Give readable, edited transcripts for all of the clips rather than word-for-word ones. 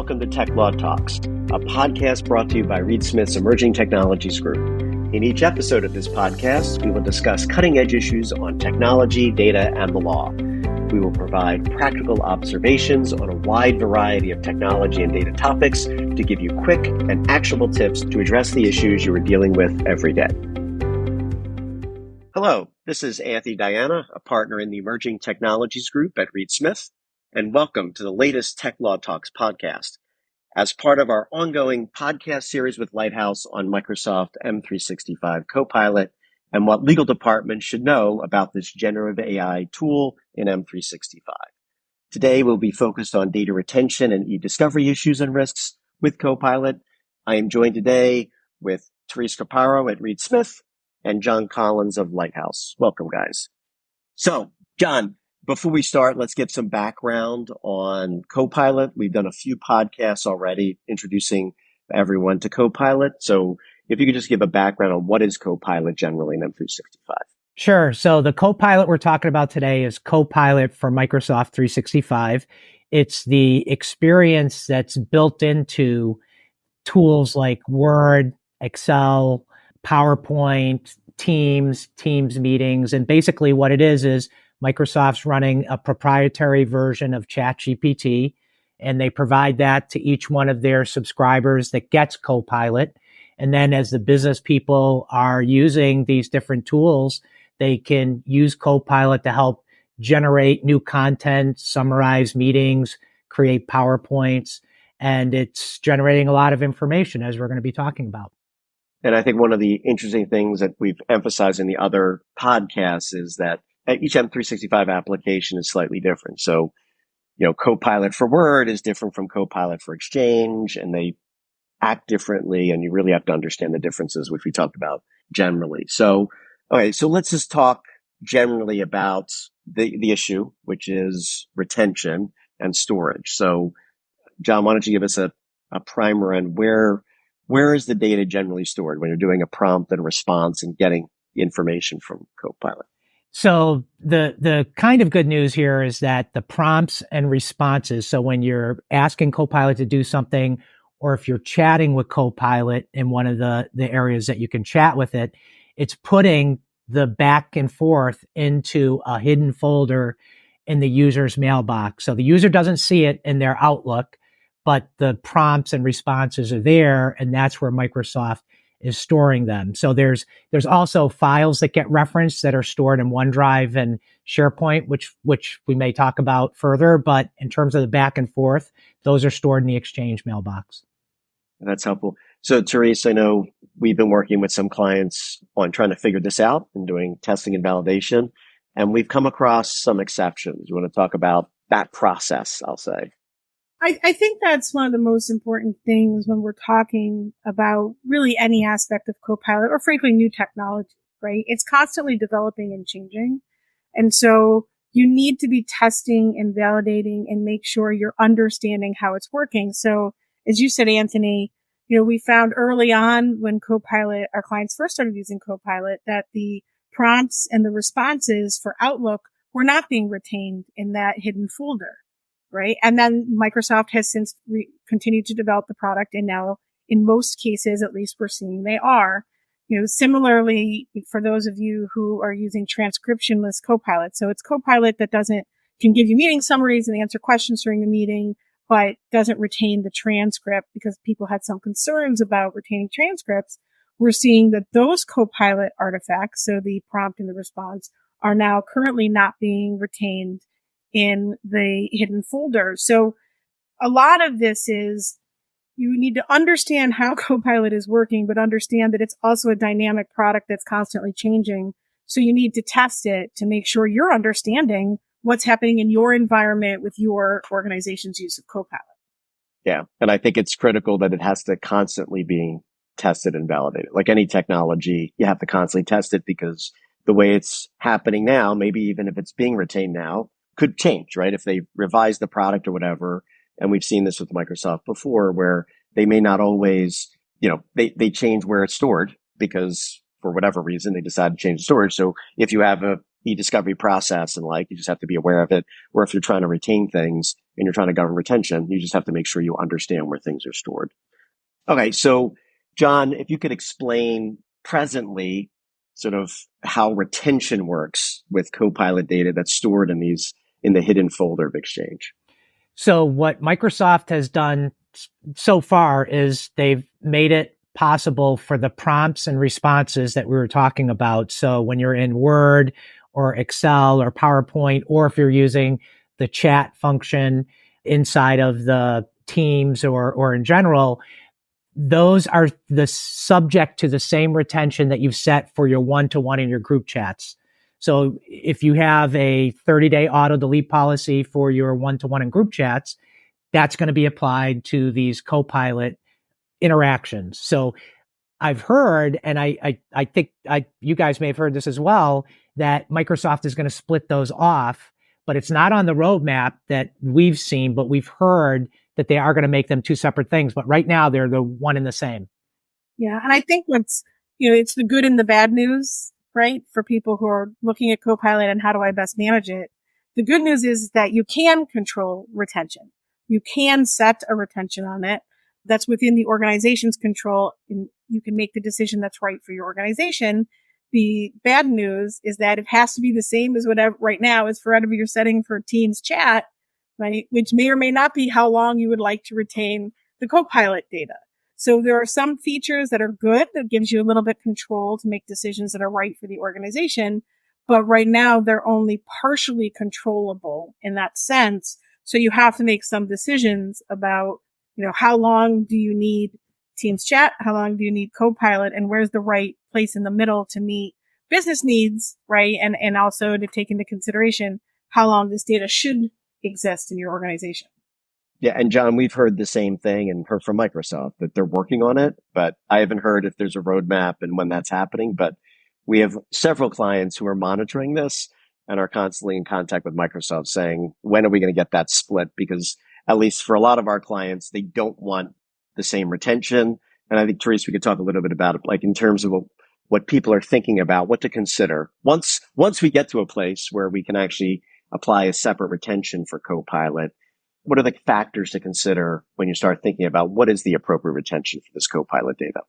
welcome to Tech Law Talks, a podcast brought to you by Reed Smith's Emerging Technologies Group. In each episode of this podcast, we will discuss cutting-edge issues on technology, data, and the law. We will provide practical observations on a wide variety of technology and data topics to give you quick and actionable tips to address the issues you are dealing with every day. Hello, this is Anthony Diana, a partner in the Emerging Technologies Group at Reed Smith, and welcome to the latest Tech Law Talks podcast. As part of our ongoing podcast series with Lighthouse on Microsoft M365 Copilot and what legal departments should know about this generative AI tool in M365. Today, we'll be focused on data retention and e-discovery issues and risks with Copilot. I am joined today with Therese Craprro at Reed Smith and John Collins of Lighthouse. Welcome, guys. So, John, before we start, let's get some background on Copilot. We've done a few podcasts already introducing everyone to Copilot. So if you could just give a background on what is Copilot generally in M365. Sure. So the Copilot we're talking about today is Copilot for Microsoft 365. It's the experience that's built into tools like Word, Excel, PowerPoint, Teams meetings. And basically what it is Microsoft's running a proprietary version of ChatGPT, and they provide that to each one of their subscribers that gets Copilot. And then as the business people are using these different tools, they can use Copilot to help generate new content, summarize meetings, create PowerPoints, and it's generating a lot of information as we're going to be talking about. And I think one of the interesting things that we've emphasized in the other podcasts is that each M365 application is slightly different. So, Copilot for Word is different from Copilot for Exchange, and they act differently, and you really have to understand the differences, which we talked about generally. So, okay, so let's just talk generally about the issue, which is retention and storage. So, John, why don't you give us a primer on where is the data generally stored when you're doing a prompt and response and getting information from Copilot? So the kind of good news here is that the prompts and responses, so when you're asking Copilot to do something, or if you're chatting with Copilot in one of the areas that you can chat with it, it's putting the back and forth into a hidden folder in the user's mailbox. So the user doesn't see it in their Outlook, but the prompts and responses are there, and that's where Microsoft is storing them. So there's also files that get referenced that are stored in OneDrive and SharePoint, which we may talk about further. But in terms of the back and forth, those are stored in the Exchange mailbox. That's helpful. So Therese, I know we've been working with some clients on trying to figure this out and doing testing and validation, and we've come across some exceptions. You want to talk about that process, I'll say. I think that's one of the most important things when we're talking about really any aspect of Copilot or frankly new technology, right? It's constantly developing and changing. And so you need to be testing and validating and make sure you're understanding how it's working. So as you said, Anthony, we found early on when Copilot, our clients first started using Copilot, that the prompts and the responses for Outlook were not being retained in that hidden folder. Right. And then Microsoft has since continued to develop the product. And now in most cases, at least we're seeing they are, similarly for those of you who are using transcriptionless Copilot. So it's Copilot that can give you meeting summaries and answer questions during the meeting, but doesn't retain the transcript because people had some concerns about retaining transcripts. We're seeing that those Copilot artifacts, so the prompt and the response, are now currently not being retained in the hidden folder. So a lot of this is you need to understand how Copilot is working, but understand that it's also a dynamic product that's constantly changing. So you need to test it to make sure you're understanding what's happening in your environment with your organization's use of Copilot. Yeah. And I think it's critical that it has to constantly be tested and validated. Like any technology, you have to constantly test it because the way it's happening now, maybe even if it's being retained now, could change, right? If they revise the product or whatever. And we've seen this with Microsoft before where they may not always, they change where it's stored because for whatever reason, they decide to change the storage. So if you have a e-discovery process and you just have to be aware of it, or if you're trying to retain things, and you're trying to govern retention. You just have to make sure you understand where things are stored. Okay, so John, if you could explain presently sort of how retention works with Copilot data that's stored in the hidden folder of Exchange. So what Microsoft has done so far is they've made it possible for the prompts and responses that we were talking about. So when you're in Word or Excel or PowerPoint, or if you're using the chat function inside of the Teams or in general, those are the subject to the same retention that you've set for your one-to-one and your group chats. So if you have a 30-day auto delete policy for your one-to-one and group chats, that's going to be applied to these Copilot interactions. So I've heard, and I think you guys may have heard this as well, that Microsoft is going to split those off, but it's not on the roadmap that we've seen, but we've heard that they are going to make them two separate things. But right now they're the one and the same. Yeah. And I think it's the good and the bad news, right? For people who are looking at Copilot and how do I best manage it? The good news is that you can control retention. You can set a retention on it that's within the organization's control, and you can make the decision that's right for your organization. The bad news is that it has to be the same as whatever right now is for whatever you're setting for Teams chat, right? Which may or may not be how long you would like to retain the Copilot data. So there are some features that are good that gives you a little bit control to make decisions that are right for the organization. But right now they're only partially controllable in that sense. So you have to make some decisions about, how long do you need Teams chat? How long do you need Copilot? And where's the right place in the middle to meet business needs, right? And also to take into consideration how long this data should exist in your organization. Yeah, and John, we've heard the same thing and heard from Microsoft that they're working on it, but I haven't heard if there's a roadmap and when that's happening. But we have several clients who are monitoring this and are constantly in contact with Microsoft saying, when are we going to get that split? Because at least for a lot of our clients, they don't want the same retention. And I think, Therese, we could talk a little bit about it, like in terms of what people are thinking about, what to consider. Once we get to a place where we can actually apply a separate retention for Copilot, what are the factors to consider when you start thinking about what is the appropriate retention for this Copilot data?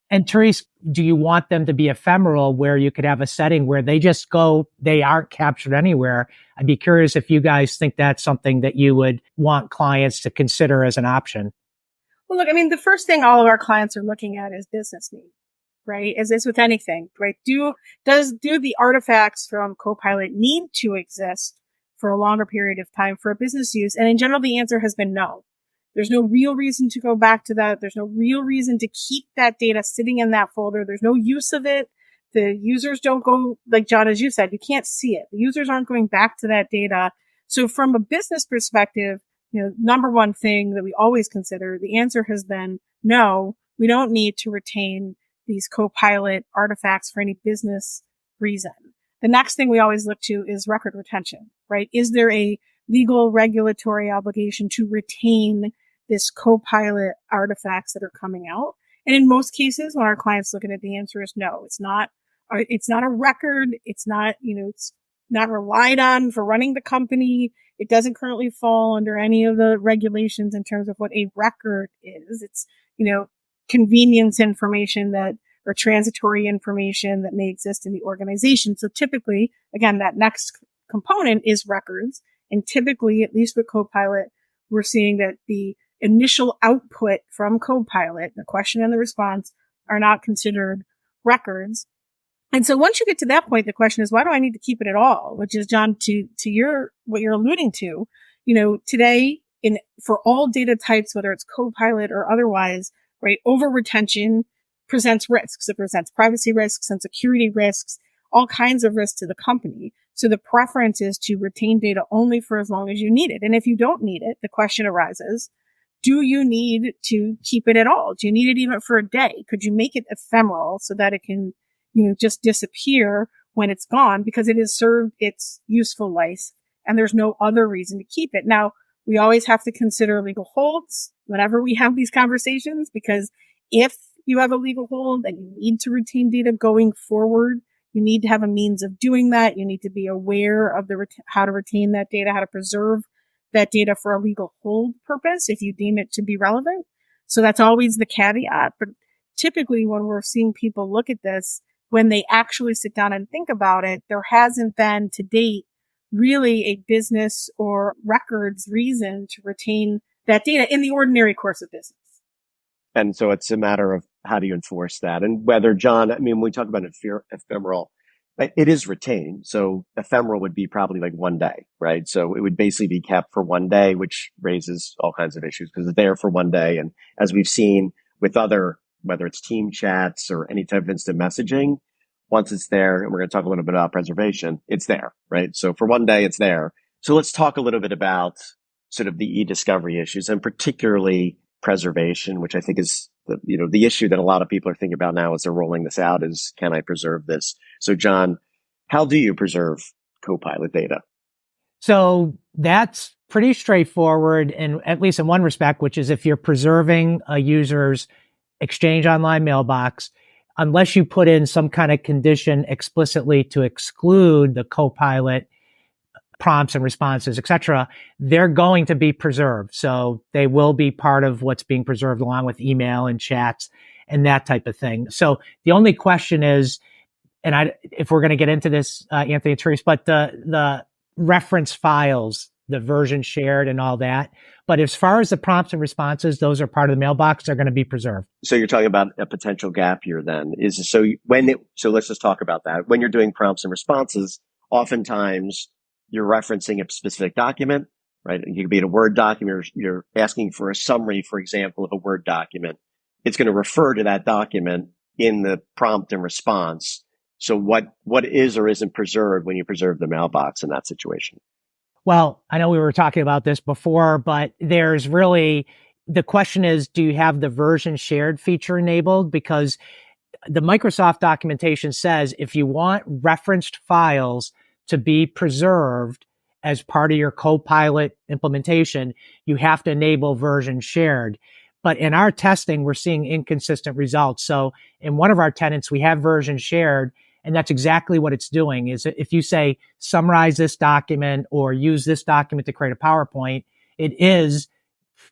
And Therese, do you want them to be ephemeral where you could have a setting where they just go, they aren't captured anywhere? I'd be curious if you guys think that's something that you would want clients to consider as an option. Well, look, the first thing all of our clients are looking at is business need, right? As is with anything, right? Do the artifacts from Copilot need to exist for a longer period of time for a business use? And in general, the answer has been no. There's no real reason to go back to that. There's no real reason to keep that data sitting in that folder. There's no use of it. The users don't go, like John, as you said, you can't see it. The users aren't going back to that data. So from a business perspective, number one thing that we always consider, the answer has been no, we don't need to retain these Copilot artifacts for any business reason. The next thing we always look to is record retention, right? Is there a legal regulatory obligation to retain this Copilot artifacts that are coming out? And in most cases, when our clients look at it, the answer is no. It's not a record. It's not, it's not relied on for running the company. It doesn't currently fall under any of the regulations in terms of what a record is. It's, convenience information or transitory information that may exist in the organization. So typically, again, that next component is records. And typically, at least with Copilot, we're seeing that the initial output from Copilot, the question and the response, are not considered records. And so once you get to that point, the question is, why do I need to keep it at all? Which is, John, to what you're alluding to, today for all data types, whether it's Copilot or otherwise, right, over retention presents risks. It presents privacy risks and security risks, all kinds of risks to the company. So the preference is to retain data only for as long as you need it. And if you don't need it, the question arises, do you need to keep it at all? Do you need it even for a day? Could you make it ephemeral so that it can, just disappear when it's gone because it has served its useful life and there's no other reason to keep it? Now, we always have to consider legal holds whenever we have these conversations, because if you have a legal hold and you need to retain data going forward, you need to have a means of doing that. You need to be aware of how to retain that data, how to preserve that data for a legal hold purpose if you deem it to be relevant. So that's always the caveat. But typically when we're seeing people look at this, when they actually sit down and think about it, there hasn't been to date really a business or records reason to retain that data in the ordinary course of business. And so it's a matter of how do you enforce that? And whether, John, I mean, when we talk about ephemeral, it is retained. So ephemeral would be probably like one day, right? So it would basically be kept for one day, which raises all kinds of issues because it's there for one day. And as we've seen with other, whether it's team chats or any type of instant messaging, once it's there, and we're going to talk a little bit about preservation, it's there, right? So for one day, it's there. So let's talk a little bit about sort of the e-discovery issues and particularly preservation, which I think is the issue that a lot of people are thinking about now as they're rolling this out is, can I preserve this? So John, how do you preserve Copilot data? So that's pretty straightforward, and at least in one respect, which is if you're preserving a user's Exchange Online mailbox, unless you put in some kind of condition explicitly to exclude the Copilot prompts and responses, etc., they're going to be preserved. So they will be part of what's being preserved along with email and chats and that type of thing. So the only question is, and if we're going to get into this, Anthony and Therese, but the reference files, the version shared and all that. But as far as the prompts and responses, those are part of the mailbox. They're going to be preserved. So you're talking about a potential gap here then. So let's just talk about that. When you're doing prompts and responses, oftentimes you're referencing a specific document, right? It could be in a Word document. You're asking for a summary, for example, of a Word document. It's going to refer to that document in the prompt and response. So what is or isn't preserved when you preserve the mailbox in that situation? Well, I know we were talking about this before, but there's really, the question is, do you have the version shared feature enabled? Because the Microsoft documentation says if you want referenced files to be preserved as part of your Copilot implementation, you have to enable version shared. But in our testing, we're seeing inconsistent results. So in one of our tenants, we have version shared, and that's exactly what it's doing. Is if you say summarize this document or use this document to create a PowerPoint, it is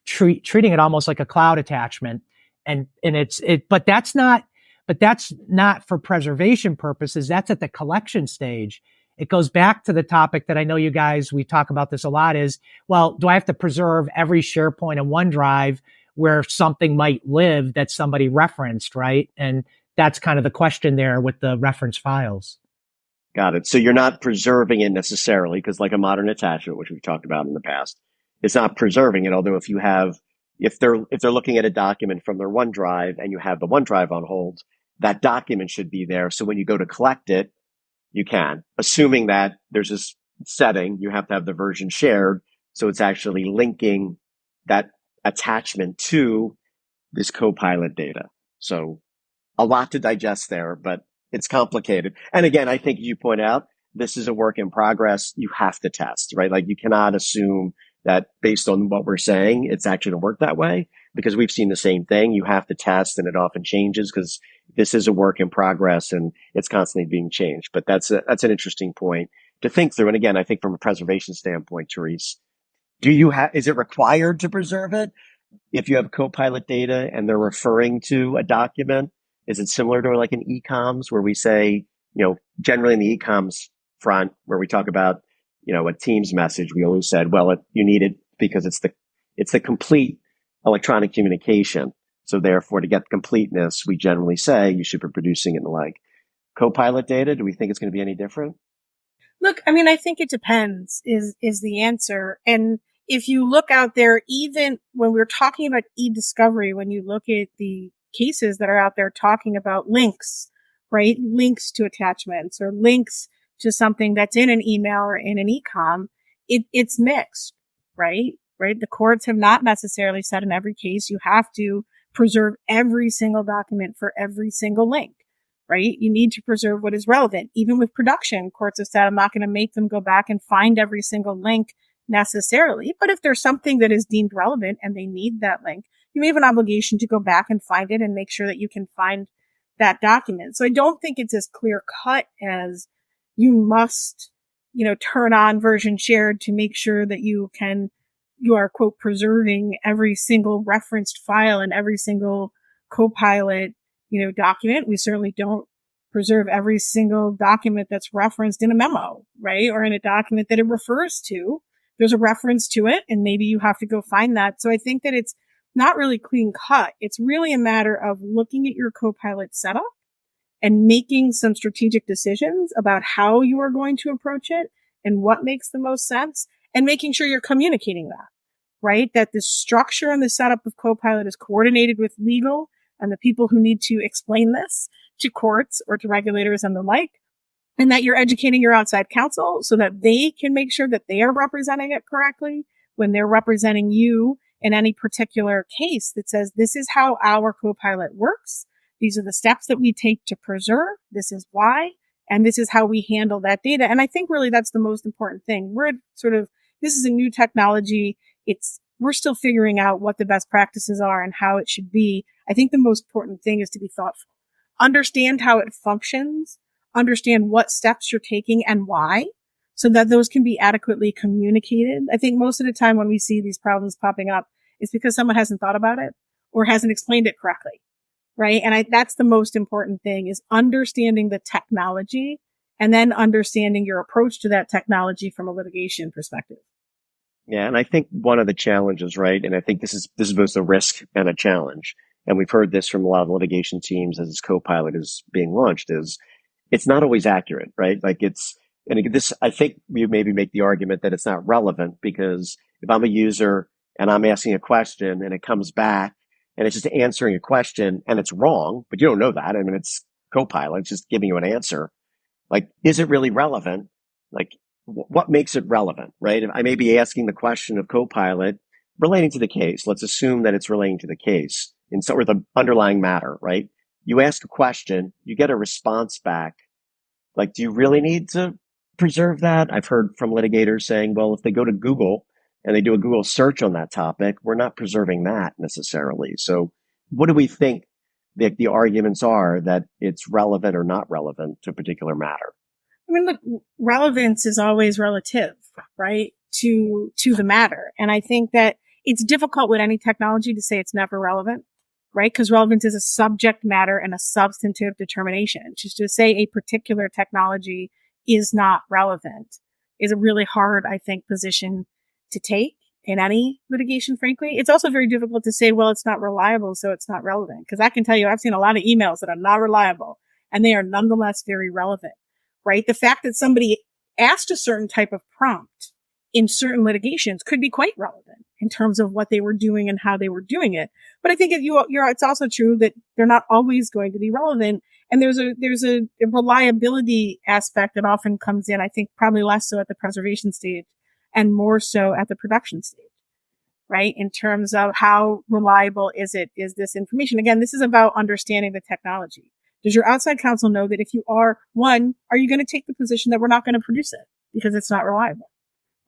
treating it almost like a cloud attachment. But that's not for preservation purposes. That's at the collection stage. It goes back to the topic that I know you guys, we talk about this a lot is, well, do I have to preserve every SharePoint and OneDrive where something might live that somebody referenced, right? And that's kind of the question there with the reference files. Got it. So you're not preserving it necessarily because like a modern attachment, which we've talked about in the past, it's not preserving it. Although if they're looking at a document from their OneDrive and you have the OneDrive on hold, that document should be there. So when you go to collect it, you can, assuming that there's this setting, you have to have the version shared. So it's actually linking that attachment to this Copilot data. So a lot to digest there, but it's complicated. And again, I think you point out, this is a work in progress. You have to test, right? Like you cannot assume that based on what we're saying, it's actually going to work that way because we've seen the same thing. You have to test and it often changes because this is a work in progress and it's constantly being changed. But that's an interesting point to think through. And again, I think from a preservation standpoint, Therese, is it required to preserve it? If you have Copilot data and they're referring to a document, is it similar to like an e-coms where we say, generally in the e-coms front where we talk about, a Teams message, we always said, well, you need it because it's the complete electronic communication. So therefore, to get completeness, we generally say you should be producing it in like Copilot data. Do we think it's going to be any different? Look, I mean, I think it depends is the answer. And if you look out there, even when we're talking about e-discovery, when you look at the cases that are out there talking about links, right? Links to attachments or links to something that's in an email or in an e-com, it's mixed, right? Right? The courts have not necessarily said in every case you have to preserve every single document for every single link, right? You need to preserve what is relevant. Even with production, courts have said, I'm not going to make them go back and find every single link necessarily. But if there's something that is deemed relevant and they need that link, you may have an obligation to go back and find it and make sure that you can find that document. So I don't think it's as clear cut as you must, turn on version shared to make sure that you can you are, quote, preserving every single referenced file and every single Copilot, document. We certainly don't preserve every single document that's referenced in a memo, right? Or in a document that it refers to. There's a reference to it, and maybe you have to go find that. So I think that it's not really clean cut. It's really a matter of looking at your Copilot setup and making some strategic decisions about how you are going to approach it and what makes the most sense, and making sure you're communicating that, right? That the structure and the setup of Copilot is coordinated with legal and the people who need to explain this to courts or to regulators and the like, and that you're educating your outside counsel so that they can make sure that they are representing it correctly when they're representing you in any particular case that says, this is how our Copilot works. These are the steps that we take to preserve. This is why. And this is how we handle that data. And I think really that's the most important thing. This is a new technology. We're still figuring out what the best practices are and how it should be. I think the most important thing is to be thoughtful. Understand how it functions. Understand what steps you're taking and why, so that those can be adequately communicated. I think most of the time when we see these problems popping up, it's because someone hasn't thought about it or hasn't explained it correctly, right? And that's the most important thing, is understanding the technology and then understanding your approach to that technology from a litigation perspective. Yeah, and I think one of the challenges, right, and I think this is both a risk and a challenge, and we've heard this from a lot of litigation teams as this Copilot is being launched, is it's not always accurate, right? I think you maybe make the argument that it's not relevant, because if I'm a user and I'm asking a question and it comes back and it's just answering a question and it's wrong, but you don't know that. I mean, it's Copilot, it's just giving you an answer. Like, is it really relevant? Like, what makes it relevant, right? I may be asking the question of Copilot relating to the case. Let's assume that it's relating to the case or the underlying matter, right? You ask a question, you get a response back. Like, do you really need to preserve that? I've heard from litigators saying, well, if they go to Google and they do a Google search on that topic, we're not preserving that necessarily. So what do we think the arguments are that it's relevant or not relevant to a particular matter? I mean, look, relevance is always relative, right, to the matter. And I think that it's difficult with any technology to say it's never relevant, right? Because relevance is a subject matter and a substantive determination. Just to say a particular technology is not relevant is a really hard, I think, position to take in any litigation, frankly. It's also very difficult to say, well, it's not reliable, so it's not relevant. Because I can tell you, I've seen a lot of emails that are not reliable, and they are nonetheless very relevant, right? The fact that somebody asked a certain type of prompt in certain litigations could be quite relevant in terms of what they were doing and how they were doing it. But I think it's also true that they're not always going to be relevant. And there's a reliability aspect that often comes in, I think probably less so at the preservation stage and more so at the production stage, right? In terms of how reliable is this information? Again, this is about understanding the technology. Does your outside counsel know that if you are you going to take the position that we're not going to produce it because it's not reliable,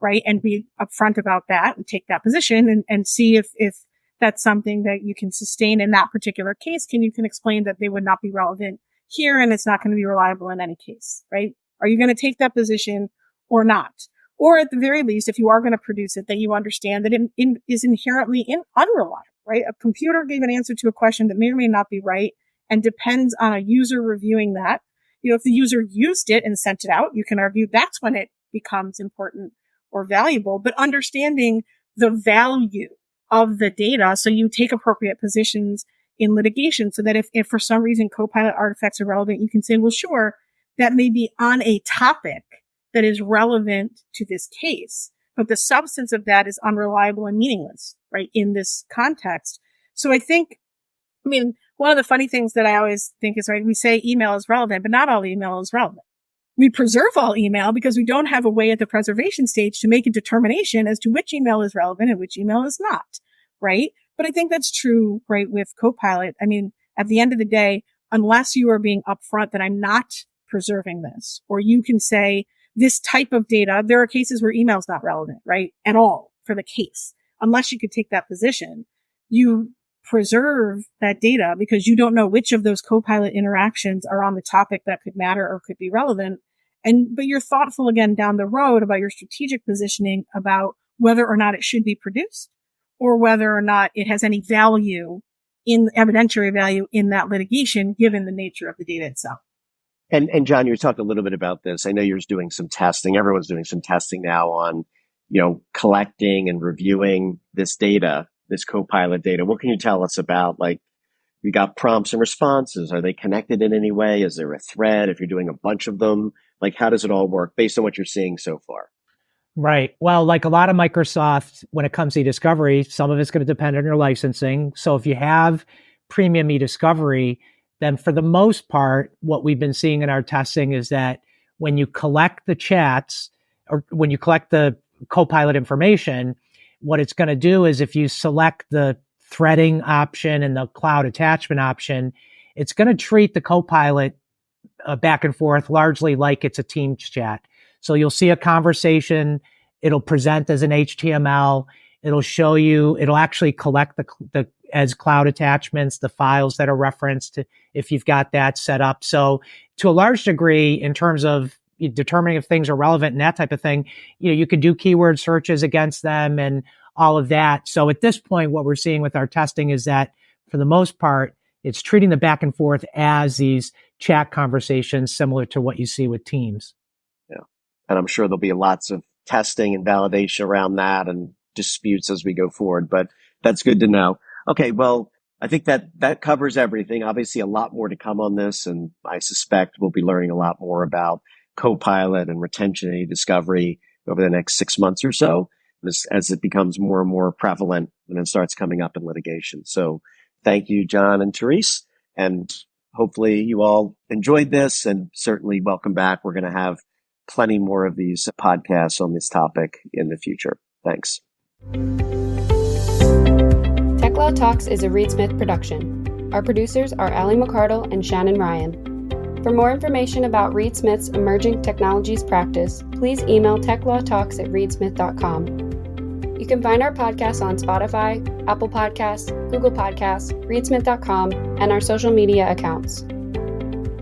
right? And be upfront about that and take that position and see if that's something that you can sustain in that particular case. You can explain that they would not be relevant here and it's not going to be reliable in any case, right? Are you going to take that position or not? Or at the very least, if you are going to produce it, that you understand that it is inherently unreliable, right? A computer gave an answer to a question that may or may not be right and depends on a user reviewing that. If the user used it and sent it out, you can argue that's when it becomes important or valuable, but understanding the value of the data so you take appropriate positions in litigation so that if for some reason Copilot artifacts are relevant, you can say, well, sure, that may be on a topic that is relevant to this case, but the substance of that is unreliable and meaningless, right, in this context. So one of the funny things that I always think is, right, we say email is relevant, but not all email is relevant. We preserve all email because we don't have a way at the preservation stage to make a determination as to which email is relevant and which email is not, right? But I think that's true, right, with Copilot. I mean, at the end of the day, unless you are being upfront that I'm not preserving this, or you can say this type of data, there are cases where email is not relevant, right, at all for the case. Unless you could take that position, you preserve that data because you don't know which of those Copilot interactions are on the topic that could matter or could be relevant. But you're thoughtful again down the road about your strategic positioning about whether or not it should be produced or whether or not it has any value in evidentiary value in that litigation, given the nature of the data itself. And John, you talked a little bit about this. I know you're doing some testing. Everyone's doing some testing now on, collecting and reviewing this data, this Copilot data. What can you tell us about, like, we got prompts and responses? Are they connected in any way? Is there a thread if you're doing a bunch of them? Like, how does it all work based on what you're seeing so far? Right. Well, like a lot of Microsoft, when it comes to eDiscovery, some of it's going to depend on your licensing. So if you have premium eDiscovery, then for the most part, what we've been seeing in our testing is that when you collect the chats or when you collect the Copilot information, what it's going to do is if you select the threading option and the cloud attachment option, it's going to treat the Copilot back and forth largely like it's a Teams chat. So you'll see a conversation, it'll present as an HTML, it'll show you, it'll actually collect the as cloud attachments, the files that are referenced if you've got that set up. So to a large degree, in terms of determining if things are relevant and that type of thing, you could do keyword searches against them and all of that. So at this point, what we're seeing with our testing is that for the most part, it's treating the back and forth as these chat conversations similar to what you see with Teams. Yeah. And I'm sure there'll be lots of testing and validation around that and disputes as we go forward, but that's good to know. Okay, well, I think that covers everything. Obviously, a lot more to come on this, and I suspect we'll be learning a lot more about Copilot and retention and eDiscovery over the next 6 months or so, as it becomes more and more prevalent and it starts coming up in litigation. So thank you, John and Therese, and hopefully you all enjoyed this, and certainly welcome back. We're going to have plenty more of these podcasts on this topic in the future. Thanks. Tech Law Talks is a Reed Smith production. Our producers are Ali McCardle and Shannon Ryan. For more information about Reed Smith's emerging technologies practice, please email techlawtalks@reedsmith.com. You can find our podcasts on Spotify, Apple Podcasts, Google Podcasts, reedsmith.com, and our social media accounts.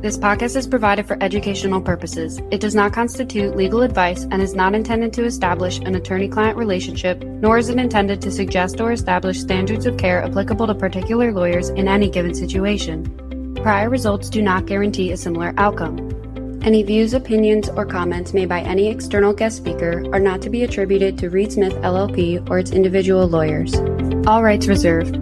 This podcast is provided for educational purposes. It does not constitute legal advice and is not intended to establish an attorney-client relationship, nor is it intended to suggest or establish standards of care applicable to particular lawyers in any given situation. Prior results do not guarantee a similar outcome. Any views, opinions, or comments made by any external guest speaker are not to be attributed to Reed Smith LLP or its individual lawyers. All rights reserved.